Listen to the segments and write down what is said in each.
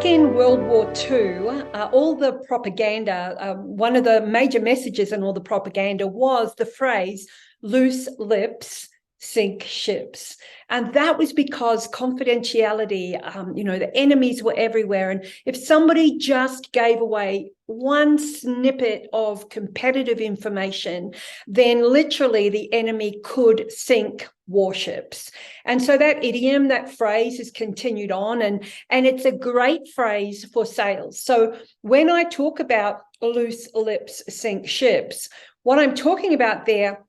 in World War II, all the propaganda, one of the major messages in all the propaganda was the phrase, loose lips sink ships. And that was because confidentiality, the enemies were everywhere. And if somebody just gave away one snippet of competitive information, then literally the enemy could sink warships. And so that idiom, that phrase has continued on, and it's a great phrase for sales. So when I talk about loose lips sink ships, what I'm talking about there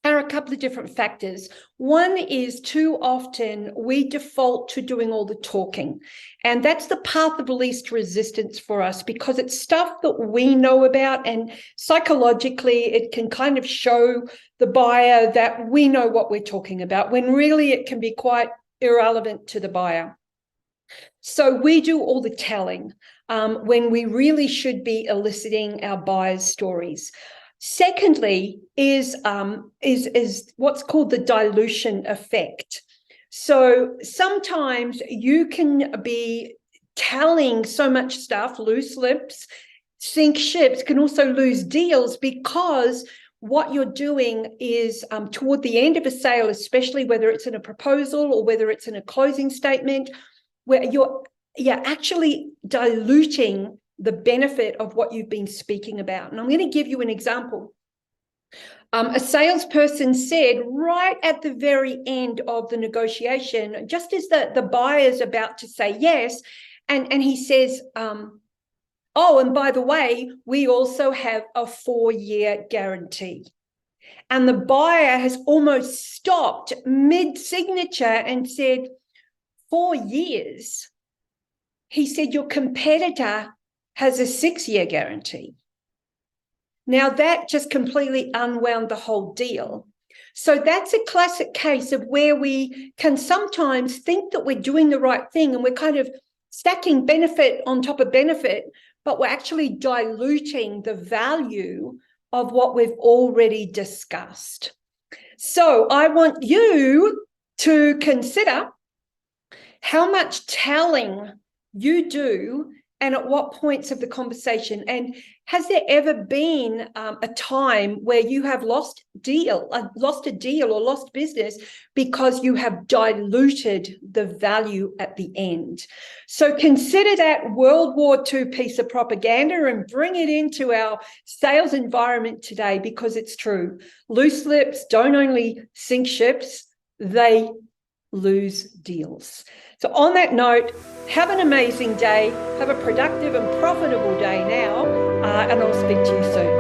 are a couple of different factors. One is too often we default to doing all the talking, and that's the path of least resistance for us because it's stuff that we know about, and psychologically it can kind of show the buyer that we know what we're talking about when really it can be quite irrelevant to the buyer. So we do all the telling when we really should be eliciting our buyers' stories. Secondly is what's called the dilution effect. So sometimes you can be telling so much stuff, loose lips, sink ships, can also lose deals, because what you're doing is toward the end of a sale, especially whether it's in a proposal or whether it's in a closing statement, where you're actually diluting the benefit of what you've been speaking about. And I'm going to give you an example. A salesperson said right at the very end of the negotiation, just as the buyer's about to say yes, and he says, oh, and by the way, we also have a 4-year guarantee. And the buyer has almost stopped mid-signature and said, 4 years? He said, your competitor has a 6-year guarantee. Now that just completely unwound the whole deal. So that's a classic case of where we can sometimes think that we're doing the right thing and we're kind of stacking benefit on top of benefit, but we're actually diluting the value of what we've already discussed. So I want you to consider how much telling you do and at what points of the conversation. And has there ever been a time where you have lost a deal or lost business because you have diluted the value at the end? So consider that World War II piece of propaganda and bring it into our sales environment today, because it's true. Loose lips don't only sink ships, they lose deals. So on that note, have an amazing day, have a productive and profitable day now, and I'll speak to you soon.